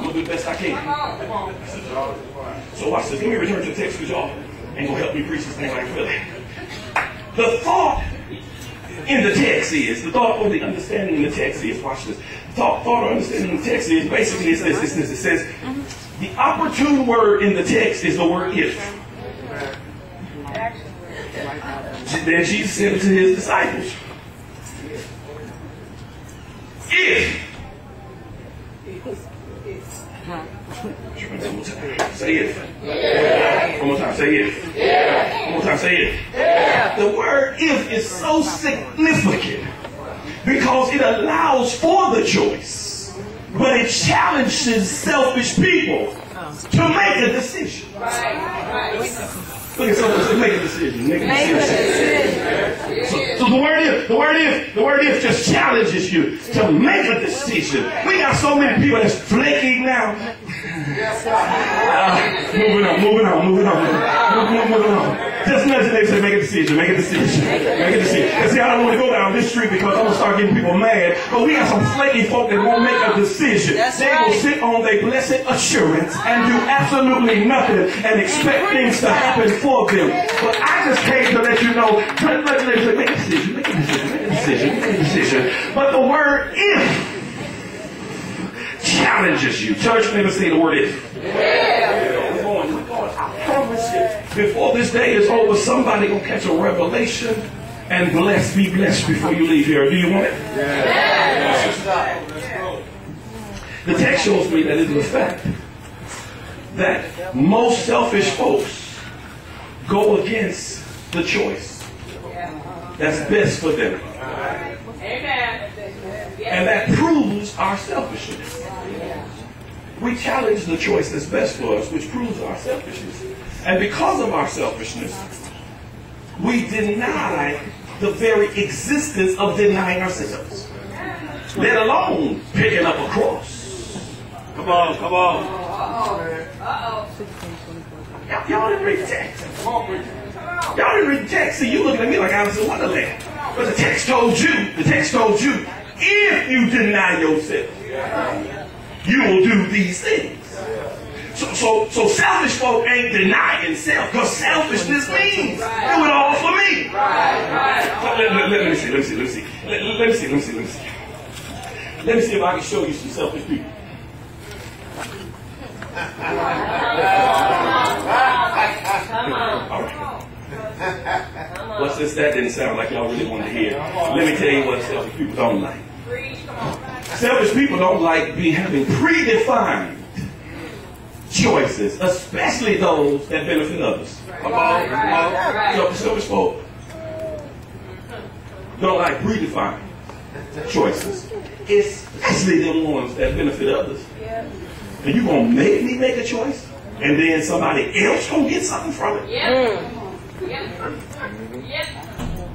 I'm going to do the best I can. So watch this. Let me return to the text because y'all ain't going to help me preach this thing like Philly. The thought in the text is, the thought or the understanding in the text is, watch this. Thought or understanding in the text is, basically it's this. It says, the opportune word in the text is the word if. Then Jesus said it to his disciples. If. Say it. One more time, say it. One more time, say it. The word if is so significant because it allows for the choice, but it challenges selfish people to make a decision. Look at someone say, make a decision. Make a decision. So the word if just challenges you to make a decision. We got so many people that's flaking now. Moving on. Just nudge the next and make a decision. Make a decision. And see, I don't want to go down this street because I'm going to start getting people mad. But we got some flaky folk that won't make a decision. They will sit on their blessed assurance and do absolutely nothing and expect things to happen for them. But I just came to let you know, make a decision. But the word if challenges you. Church, let me say the word if. We're going. I promise you, before this day is over, somebody gonna catch a revelation and be blessed before you leave here. Do you want it? The text shows me that it is a fact that most selfish folks go against the choice that's best for them. And that proves our selfishness. We challenge the choice that's best for us, which proves our selfishness. And because of our selfishness, we deny the very existence of denying ourselves, let alone picking up a cross. Come on. Y'all didn't read the text. Y'all didn't read the text. See, you looking at me like Alice in Wonderland. But the text told you, if you deny yourself, you will do these things. So selfish folk ain't denying self, because selfishness means do it all for me. Let me see. Let me see if I can show you some selfish people. All right. What's this? That didn't sound like y'all really wanted to hear. Let me tell you what selfish people don't like. Selfish people don't like having predefined choices, especially those that benefit others. Selfish folk don't like predefined choices, especially the ones that benefit others. And you gonna make me make a choice, and then somebody else gonna get something from it?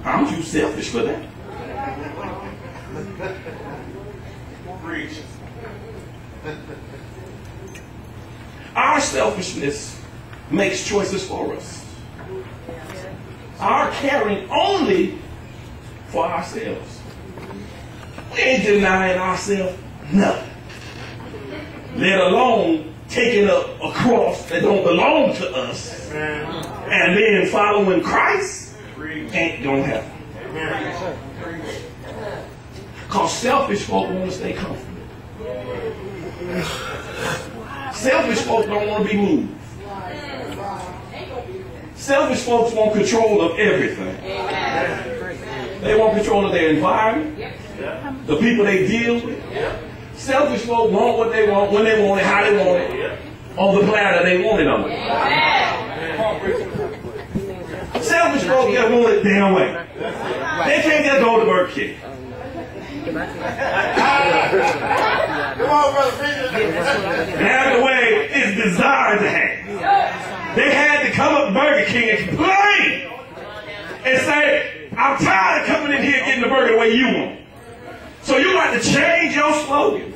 Aren't you selfish for that? Our selfishness makes choices for us. Our caring only for ourselves. We ain't denying ourselves nothing, let alone taking up a cross that don't belong to us, and then following Christ ain't gonna happen. Because selfish folk want to stay comfortable. Selfish folks don't want to be moved. Selfish folks want control of everything. They want control of their environment, the people they deal with. Selfish folks want what they want, when they want it, how they want it, on the platter they want it on. Selfish folks just want it their way. They can't just go to Burger King. Come on, brother. Have the way it's desired to have. They had to come up to Burger King and complain and say, I'm tired of coming in here getting the burger the way you want. So you got to change your slogan.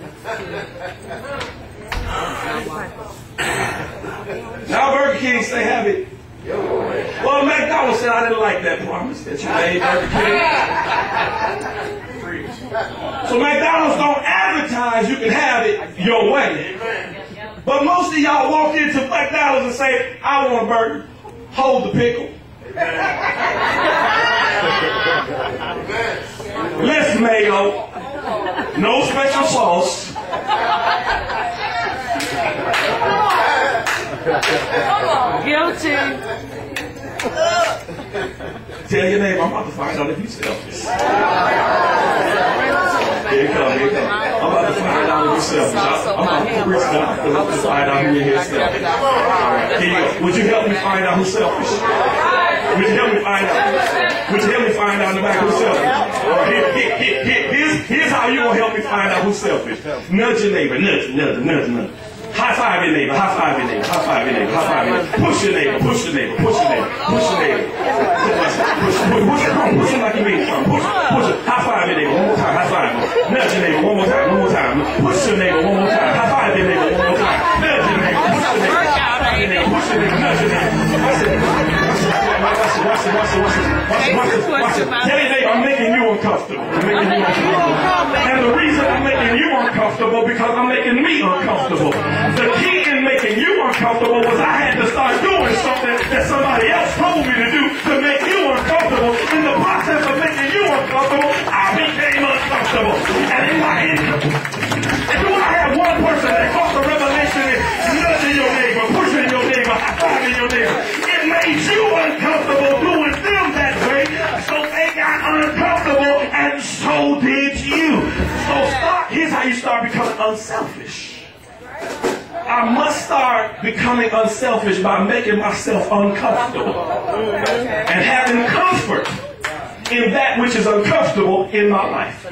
Now Burger King say have it. Well, McDonald's said I didn't like that promise that you made, Burger King. So McDonald's don't advertise you can have it your way. But most of y'all walk into McDonald's and say, I want a burger. Hold the pickle. Less mayo. No special sauce. Guilty. Tell your neighbor, I'm about to find out if you're selfish. Here it comes, here it comes. I'm about to find out if you're selfish. I'm about to risk God to find out who you're selfish. Here you go. Would you help me find out who's selfish? Would you help me find out? Would you help me find out in the back who's selfish? Here's how you gonna help me find out who's selfish. Nudge your neighbor, nudge. High five your neighbor, high five your neighbor, high five your neighbor, high five your neighbor. Push your neighbor, push your neighbor, push your neighbor, push your neighbor. Push him like you mean something. Push him. High five your neighbor, one more time, high five him. Nudge your neighbor, one more time. Push your neighbor, one more time. High five your neighbor, one more time. Nudge your neighbor, push your neighbor. Push your neighbor, nudge your neighbor. Watch it. Tell your neighbor, I'm making you uncomfortable. And the reason I'm making you uncomfortable because I'm making me uncomfortable. The key in making you uncomfortable was I had to start doing something that somebody else told me to do to make you uncomfortable. In the process of making you uncomfortable, I became uncomfortable. And if I had one person that caught the revelation is nudging your neighbor, pushing your neighbor, high-fiving your neighbor, it made you uncomfortable doing them that way, so they got uncomfortable, and so did you. So here's how you start becoming unselfish. I must start becoming unselfish by making myself uncomfortable and having comfort in that which is uncomfortable in my life.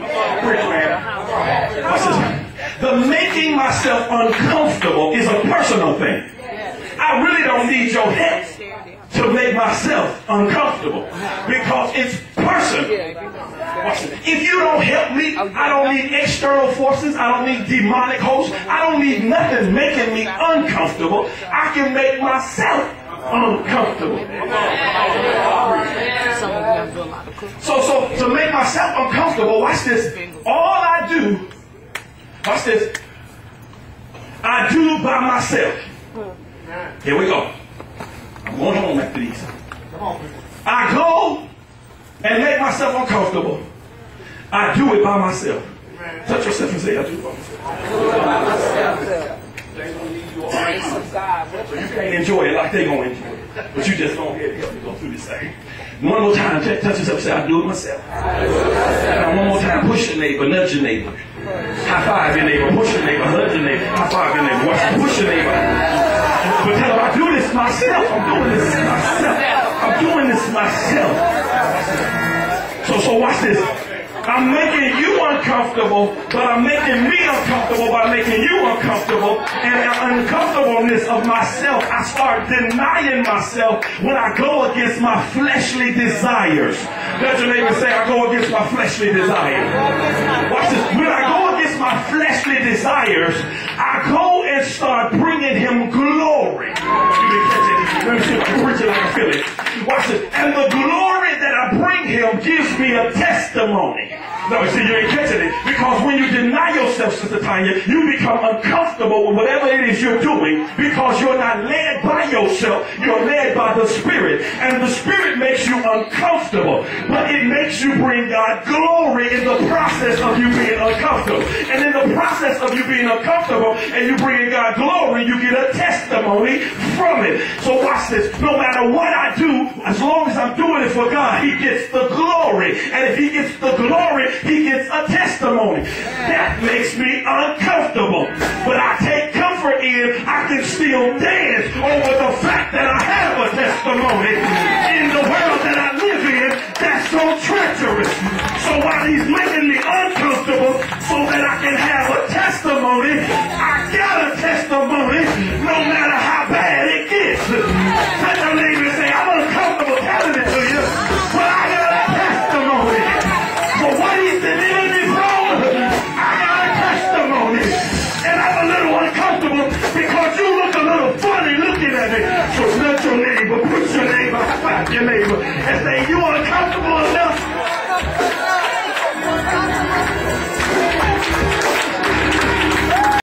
The making myself uncomfortable is a personal thing. I really don't need your help to make myself uncomfortable because it's personal. If you don't help me, I don't need external forces. I don't need demonic hosts. I don't need nothing making me uncomfortable. I can make myself uncomfortable. So to make myself uncomfortable, watch this. All I do, watch this, I do by myself. Here we go. I'm going home after these. I go and make myself uncomfortable. I do it by myself. Touch yourself and say, I do it by myself. They don't need you all right. So you can't enjoy it like they're going to enjoy it. But you just don't get help me go through this thing. One more time, touch yourself and say, I do it myself. Now one more time, push your neighbor, nudge your neighbor. High five your neighbor, push your neighbor, nudge your neighbor, high five your neighbor, push your neighbor. But tell them, I do this myself. I'm doing this myself. I'm doing this myself. So watch this. I'm making you uncomfortable, but I'm making me uncomfortable by making you uncomfortable. And the uncomfortableness of myself, I start denying myself when I go against my fleshly desires. Let your neighbor say, I go against my fleshly desires. Watch this. When I go against my fleshly desires, I go and start bringing him glory. You didn't catch it. Let me see if I can preach it like I feel it. Watch this. And the glory that I bring him gives me a testimony. No, see, you ain't catching it. Because when you deny yourself, Sister Tanya, you become uncomfortable with whatever it is you're doing because you're not led by yourself. You're led by the Spirit. And the Spirit makes you uncomfortable. But it makes you bring God glory in the process of you being uncomfortable. And in the process of you being uncomfortable and you bringing God glory, you get a testimony from it. So watch this. No matter what I do, as long as I'm doing it for God, he gets the glory. And if he gets the glory, he gets a testimony. That makes me uncomfortable. But I take comfort in I can still dance over the fact that I have a testimony in the world that I live in that's so treacherous. So while he's making me uncomfortable so that I can have a testimony,